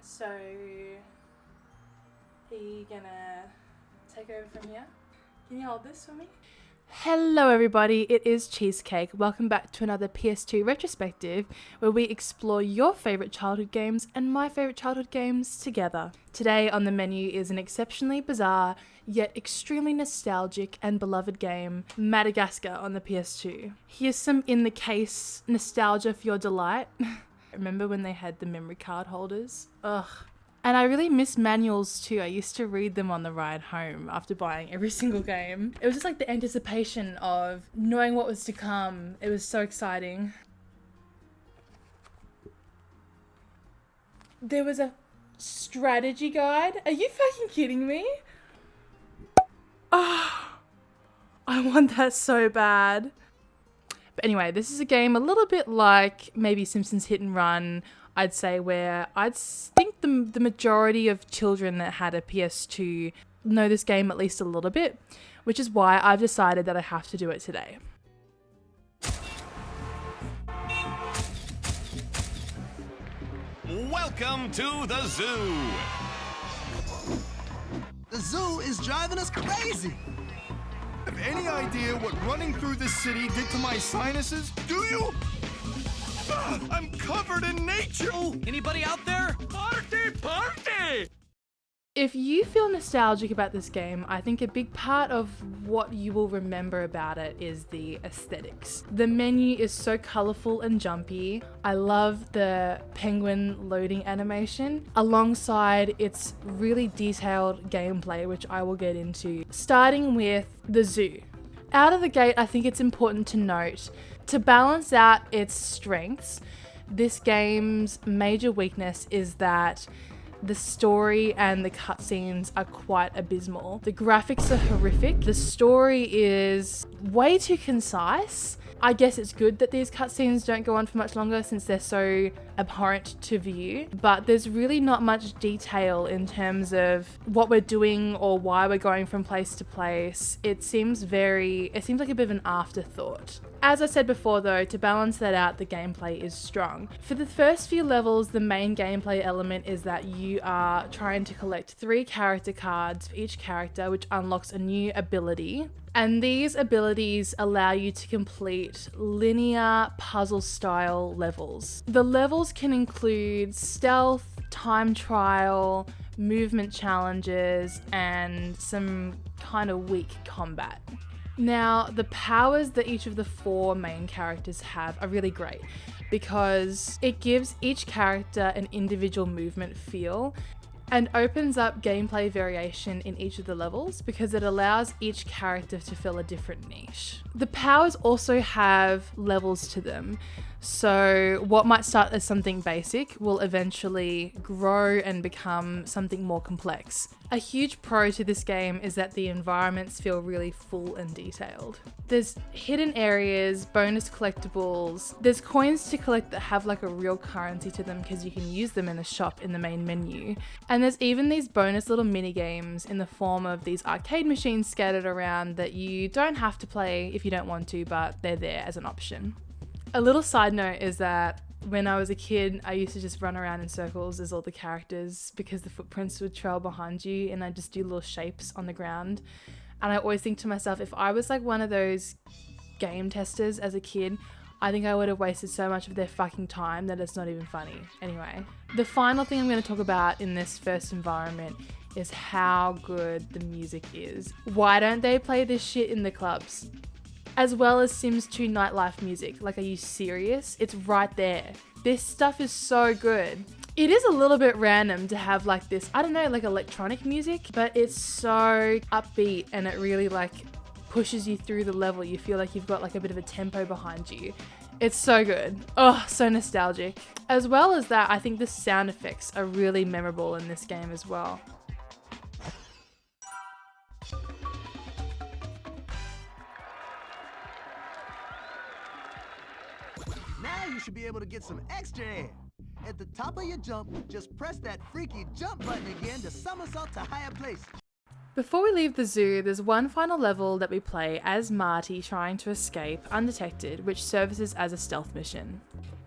So, are you gonna take over from here? Can you hold this for me? Hello everybody, it is Cheesecake. Welcome back to another PS2 retrospective where we explore your favourite childhood games and my favourite childhood games together. Today on the menu is an exceptionally bizarre yet extremely nostalgic and beloved game, Madagascar on the PS2. Here's some in the case nostalgia for your delight. Remember when they had the memory card holders? Ugh. And I really miss manuals too. I used to read them on the ride home after buying every single game. It was just like the anticipation of knowing what was to come. It was so exciting. There was a strategy guide. Are you fucking kidding me? Oh, I want that so bad. But anyway, this is a game a little bit like maybe Simpsons Hit and Run, I'd say, where I'd think the majority of children that had a PS2 know this game at least a little bit, which is why I've decided that I have to do it today. Welcome to the zoo! The zoo is driving us crazy! Have any idea what running through this city did to my sinuses? Do you? I'm covered in nature! Oh, anybody out there? Party, party! If you feel nostalgic about this game, I think a big part of what you will remember about it is the aesthetics. The menu is so colourful and jumpy. I love the penguin loading animation alongside its really detailed gameplay, which I will get into. Starting with the zoo. Out of the gate, I think it's important to note, to balance out its strengths, this game's major weakness is that the story and the cutscenes are quite abysmal. The graphics are horrific. The story is way too concise. I guess it's good that these cutscenes don't go on for much longer since they're so abhorrent to view, but there's really not much detail in terms of what we're doing or why we're going from place to place. It seems like a bit of an afterthought. As I said before though, to balance that out, the gameplay is strong. For the first few levels, the main gameplay element is that you are trying to collect 3 character cards for each character, which unlocks a new ability. And these abilities allow you to complete linear puzzle style levels. The levels can include stealth, time trial, movement challenges, and some kind of weak combat. Now, the powers that each of the 4 main characters have are really great because it gives each character an individual movement feel and opens up gameplay variation in each of the levels because it allows each character to fill a different niche. The powers also have levels to them, so what might start as something basic will eventually grow and become something more complex. A huge pro to this game is that the environments feel really full and detailed. There's hidden areas, bonus collectibles, there's coins to collect that have like a real currency to them because you can use them in the shop in the main menu. And there's even these bonus little mini games in the form of these arcade machines scattered around that you don't have to play if you don't want to, but they're there as an option. A little side note is that when I was a kid, I used to just run around in circles as all the characters because the footprints would trail behind you and I'd just do little shapes on the ground. And I always think to myself, if I was like one of those game testers as a kid, I think I would have wasted so much of their fucking time that it's not even funny. Anyway, the final thing I'm going to talk about in this first environment is how good the music is. Why don't they play this shit in the clubs? As well as Sims 2 nightlife music. Like, are you serious? It's right there. This stuff is so good. It is a little bit random to have like this, I don't know, like electronic music, but it's so upbeat and it really like pushes you through the level. You feel like you've got like a bit of a tempo behind you. It's so good. Oh, so nostalgic. As well as that, I think the sound effects are really memorable in this game as well. Now you should be able to get some extra air. At the top of your jump, just press that freaky jump button again to somersault to higher places. Before we leave the zoo, there's one final level that we play as Marty trying to escape undetected, which services as a stealth mission.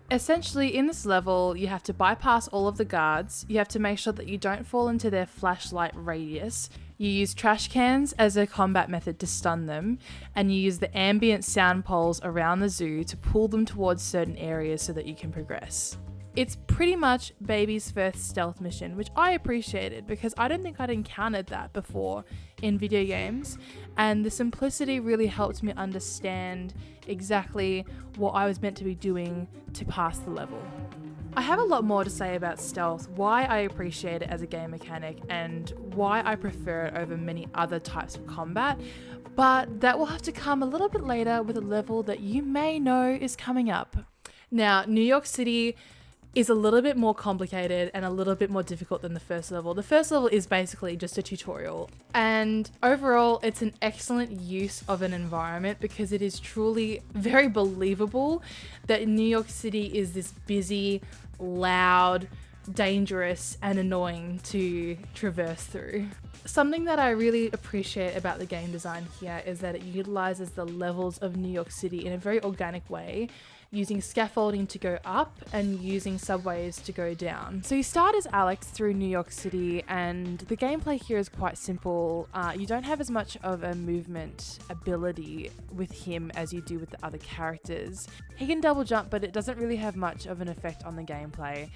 Essentially, in this level, you have to bypass all of the guards, you have to make sure that you don't fall into their flashlight radius, you use trash cans as a combat method to stun them, and you use the ambient sound poles around the zoo to pull them towards certain areas so that you can progress. It's pretty much Baby's first stealth mission, which I appreciated because I don't think I'd encountered that before in video games, and the simplicity really helped me understand exactly what I was meant to be doing to pass the level. I have a lot more to say about stealth, why I appreciate it as a game mechanic, and why I prefer it over many other types of combat, but that will have to come a little bit later with a level that you may know is coming up. Now, New York City is a little bit more complicated and a little bit more difficult than the first level. The first level is basically just a tutorial, and overall it's an excellent use of an environment because it is truly very believable that New York City is this busy, loud, dangerous and annoying to traverse through. Something that I really appreciate about the game design here is that it utilizes the levels of New York City in a very organic way, using scaffolding to go up and using subways to go down. So you start as Alex through New York City, and the gameplay here is quite simple. You don't have as much of a movement ability with him as you do with the other characters. He can double jump, but it doesn't really have much of an effect on the gameplay.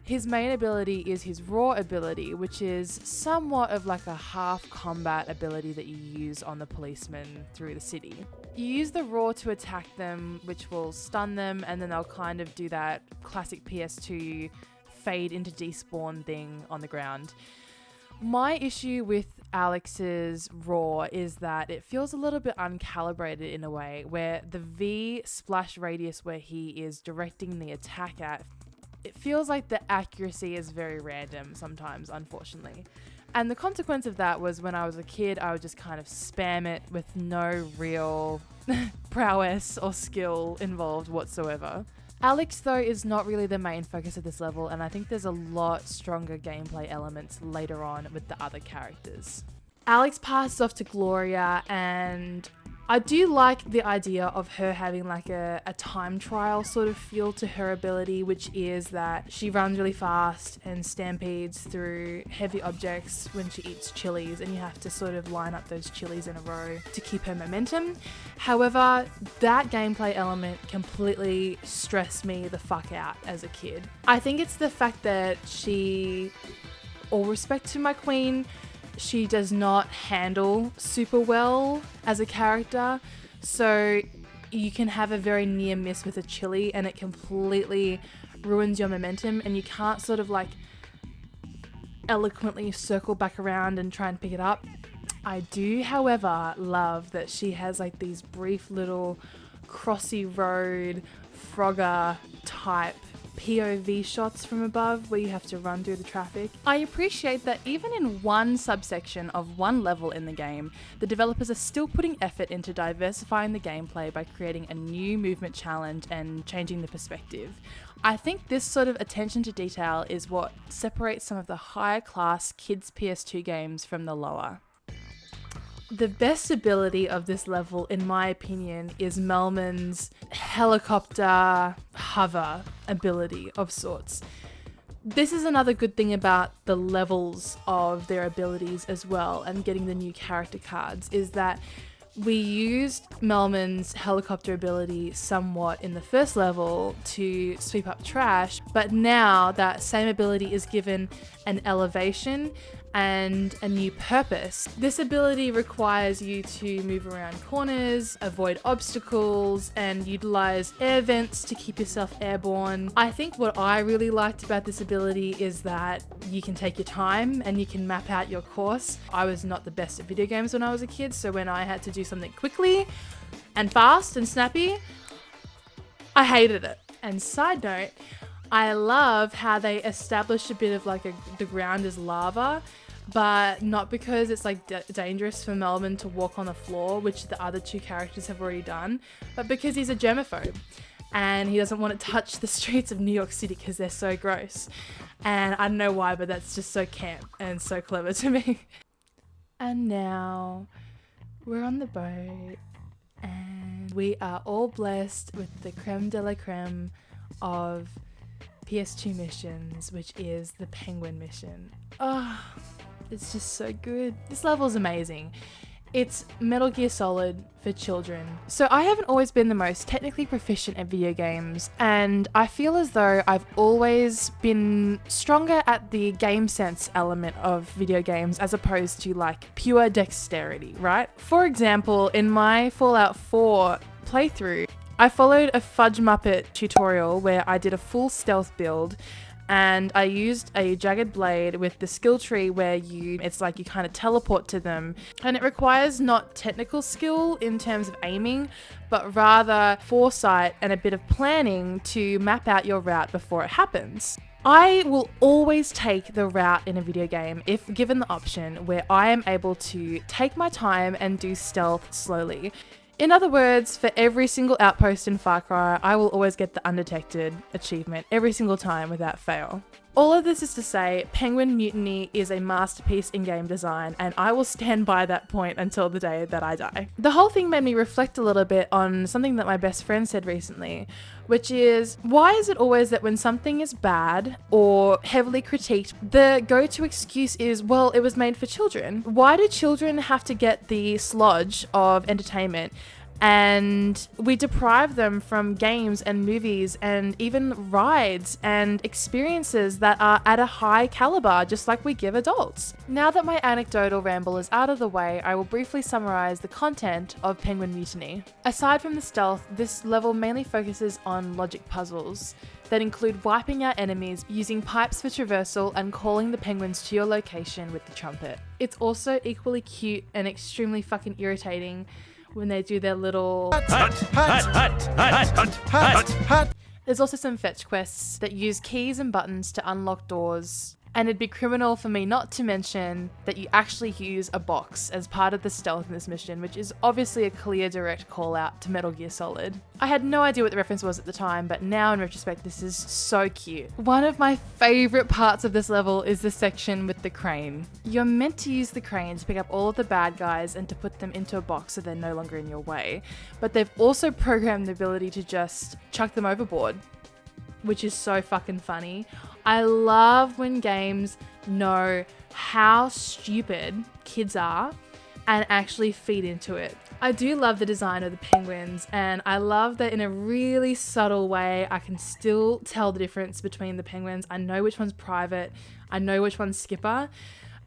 His main ability is his raw ability, which is somewhat of like a half combat ability that you use on the policemen through the city. You use the raw to attack them, which will stun them, and then they'll kind of do that classic PS2 fade into despawn thing on the ground. My issue with Alex's raw is that it feels a little bit uncalibrated in a way, where the V splash radius where he is directing the attack at, it feels like the accuracy is very random sometimes, unfortunately. And the consequence of that was when I was a kid, I would just kind of spam it with no real prowess or skill involved whatsoever. Alex, though, is not really the main focus of this level, and I think there's a lot stronger gameplay elements later on with the other characters. Alex passes off to Gloria, and I do like the idea of her having like a time trial sort of feel to her ability, which is that she runs really fast and stampedes through heavy objects when she eats chilies, and you have to sort of line up those chilies in a row to keep her momentum. However, that gameplay element completely stressed me the fuck out as a kid. I think it's the fact that she, all respect to my queen, she does not handle super well as a character, so you can have a very near miss with a chili and it completely ruins your momentum, and you can't sort of like eloquently circle back around and try and pick it up. I do, however, love that she has like these brief little crossy road Frogger type POV shots from above where you have to run through the traffic. I appreciate that even in one subsection of one level in the game, the developers are still putting effort into diversifying the gameplay by creating a new movement challenge and changing the perspective. I think this sort of attention to detail is what separates some of the higher class kids PS2 games from the lower. The best ability of this level, in my opinion, is Melman's helicopter hover ability of sorts. This is another good thing about the levels of their abilities as well, and getting the new character cards, is that we used Melman's helicopter ability somewhat in the first level to sweep up trash, but now that same ability is given an elevation and a new purpose. This ability requires you to move around corners, avoid obstacles, and utilize air vents to keep yourself airborne. I think what I really liked about this ability is that you can take your time and you can map out your course. I was not the best at video games when I was a kid, so when I had to do something quickly and fast and snappy, I hated it. And side note, I love how they established a bit of like the ground is lava, but not because it's like dangerous for Melman to walk on the floor, which the other two characters have already done, but because he's a germaphobe and he doesn't want to touch the streets of New York City because they're so gross. And I don't know why, but that's just so camp and so clever to me. And now we're on the boat and we are all blessed with the creme de la creme of PS2 missions, which is the penguin mission. Oh, it's just so good. This level is amazing. It's Metal Gear Solid for children. So I haven't always been the most technically proficient at video games, and I feel as though I've always been stronger at the game sense element of video games as opposed to like pure dexterity, right? For example, in my Fallout 4 playthrough, I followed a Fudge Muppet tutorial where I did a full stealth build, and I used a jagged blade with the skill tree where it's like you kind of teleport to them, and it requires not technical skill in terms of aiming, but rather foresight and a bit of planning to map out your route before it happens. I will always take the route in a video game if given the option where I am able to take my time and do stealth slowly. In other words, for every single outpost in Far Cry, I will always get the undetected achievement every single time without fail. All of this is to say, Penguin Mutiny is a masterpiece in game design, and I will stand by that point until the day that I die. The whole thing made me reflect a little bit on something that my best friend said recently, which is, why is it always that when something is bad or heavily critiqued, the go-to excuse is, well, it was made for children? Why do children have to get the sludge of entertainment? And we deprive them from games and movies and even rides and experiences that are at a high caliber, just like we give adults. Now that my anecdotal ramble is out of the way, I will briefly summarize the content of Penguin Mutiny. Aside from the stealth, this level mainly focuses on logic puzzles that include wiping out enemies, using pipes for traversal, and calling the penguins to your location with the trumpet. It's also equally cute and extremely fucking irritating when they do their little There's also some fetch quests that use keys and buttons to unlock doors, and it'd be criminal for me not to mention that you actually use a box as part of the stealth in this mission, which is obviously a clear direct call out to Metal Gear Solid. I had no idea what the reference was at the time, but now in retrospect this is so cute. One of my favourite parts of this level is the section with the crane. You're meant to use the crane to pick up all of the bad guys and to put them into a box so they're no longer in your way, but they've also programmed the ability to just chuck them overboard, which is so fucking funny. I love when games know how stupid kids are and actually feed into it. I do love the design of the penguins, and I love that in a really subtle way I can still tell the difference between the penguins. I know which one's Private, I know which one's Skipper,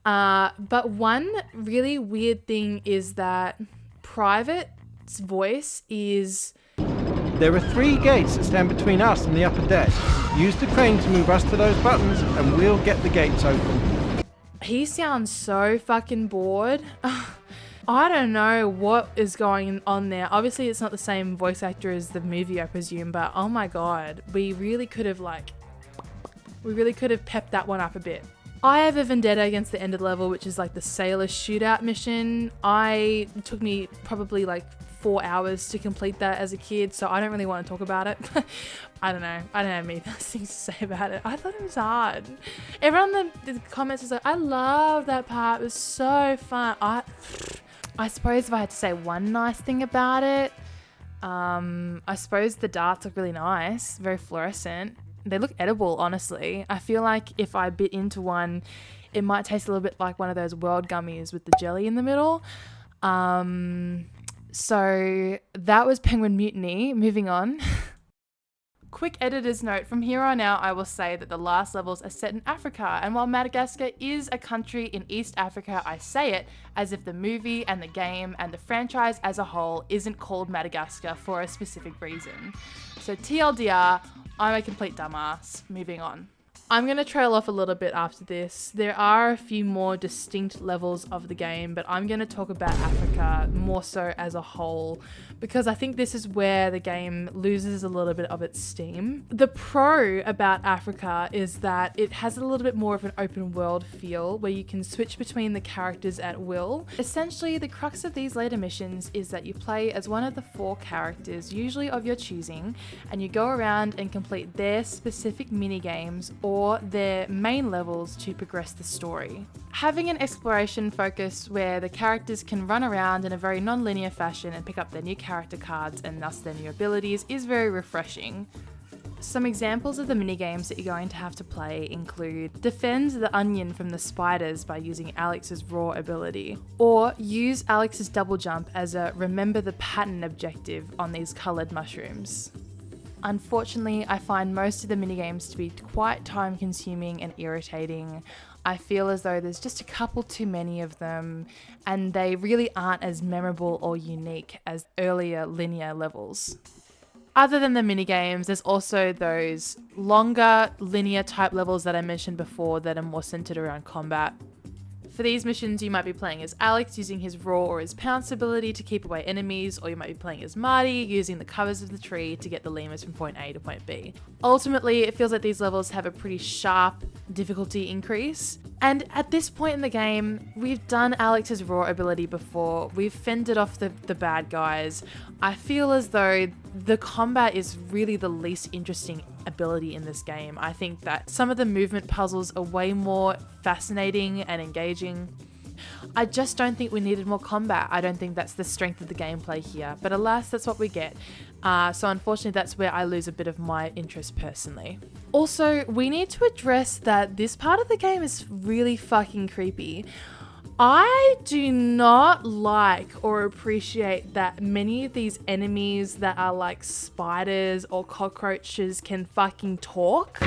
but one really weird thing is that Private's voice is... There are 3 gates that stand between us and the upper deck. Use the crane to move us to those buttons and we'll get the gates open. He sounds so fucking bored. I don't know what is going on there. Obviously it's not the same voice actor as the movie, I presume, but oh my god, we really could have pepped that one up a bit. I have a vendetta against the end of the level, which is like the sailor shootout mission. It took me probably like 4 hours to complete that as a kid, so I don't really want to talk about it. I don't have many things to say about it. I thought it was hard. Everyone in the comments is like, I love that part, it was so fun. I suppose if I had to say one nice thing about it, I suppose the darts look really nice, very fluorescent. They look edible, honestly. I feel like if I bit into one, it might taste a little bit like one of those world gummies with the jelly in the middle. So that was Penguin Mutiny. Moving on. Quick editor's note, from here on out I will say that the last levels are set in Africa, and while Madagascar is a country in East Africa, I say it as if the movie and the game and the franchise as a whole isn't called Madagascar for a specific reason. So TLDR, I'm a complete dumbass. Moving on. I'm going to trail off a little bit after this. There are a few more distinct levels of the game, but I'm going to talk about Africa more so as a whole, because I think this is where the game loses a little bit of its steam. The pro about Africa is that it has a little bit more of an open world feel where you can switch between the characters at will. Essentially, the crux of these later missions is that you play as one of the 4 characters, usually of your choosing, and you go around and complete their specific mini games or their main levels to progress the story. Having an exploration focus where the characters can run around in a very non-linear fashion and pick up their new character cards and thus their new abilities is very refreshing. Some examples of the minigames that you're going to have to play include defend the onion from the spiders by using Alex's raw ability, or use Alex's double jump as a remember the pattern objective on these coloured mushrooms. Unfortunately, I find most of the minigames to be quite time consuming and irritating. I feel as though there's just a couple too many of them, and they really aren't as memorable or unique as earlier linear levels. Other than the minigames, there's also those longer linear type levels that I mentioned before that are more centered around combat. For these missions, you might be playing as Alex using his raw or his pounce ability to keep away enemies, or you might be playing as Marty using the covers of the tree to get the lemurs from point A to point B. Ultimately, it feels like these levels have a pretty sharp difficulty increase. And at this point in the game, we've done Alex's raw ability before, we've fended off the bad guys. I feel as though the combat is really the least interesting ability in this game. I think that some of the movement puzzles are way more fascinating and engaging. I just don't think we needed more combat. I don't think that's the strength of the gameplay here, but alas, that's what we get. So unfortunately, that's where I lose a bit of my interest personally. Also, we need to address that this part of the game is really fucking creepy. I do not like or appreciate that many of these enemies that are like spiders or cockroaches can fucking talk.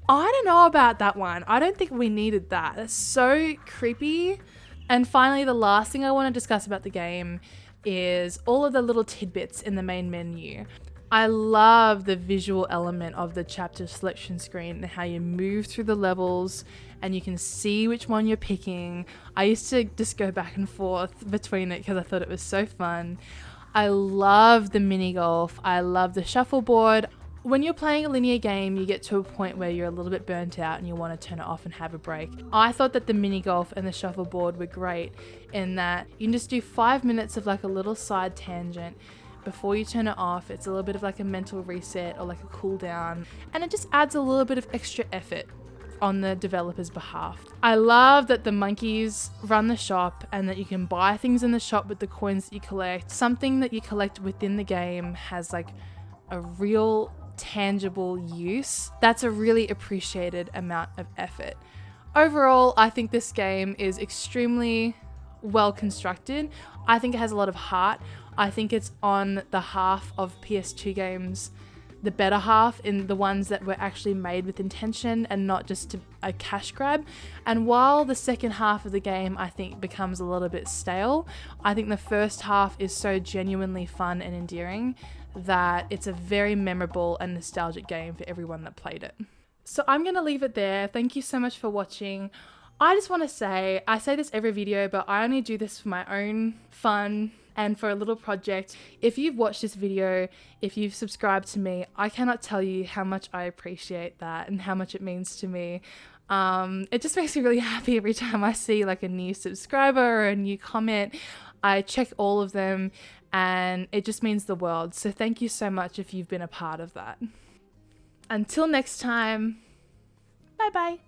I don't know about that one. I don't think we needed that. It's so creepy. And finally, the last thing I want to discuss about the game is all of the little tidbits in the main menu. I love the visual element of the chapter selection screen and how you move through the levels and you can see which one you're picking. I used to just go back and forth between it because I thought it was so fun. I love the mini golf. I love the shuffleboard. When you're playing a linear game, you get to a point where you're a little bit burnt out and you want to turn it off and have a break. I thought that the mini golf and the shuffleboard were great in that you can just do 5 minutes of like a little side tangent before you turn it off. It's a little bit of like a mental reset or like a cool down, and it just adds a little bit of extra effort on the developer's behalf. I love that the monkeys run the shop and that you can buy things in the shop with the coins that you collect. Something that you collect within the game has like a real tangible use. That's a really appreciated amount of effort. Overall, I think this game is extremely well constructed. I think it has a lot of heart. I think it's on the half of PS2 games, the better half, in the ones that were actually made with intention and not just a cash grab. And while the second half of the game I think becomes a little bit stale, I think the first half is so genuinely fun and endearing that it's a very memorable and nostalgic game for everyone that played it. So I'm going to leave it there. Thank you so much for watching. I just want to say, I say this every video, but I only do this for my own fun and for a little project. If you've watched this video, if you've subscribed to me, I cannot tell you how much I appreciate that and how much it means to me. It just makes me really happy every time I see like a new subscriber or a new comment. I check all of them and it just means the world. So thank you so much if you've been a part of that. Until next time, bye bye.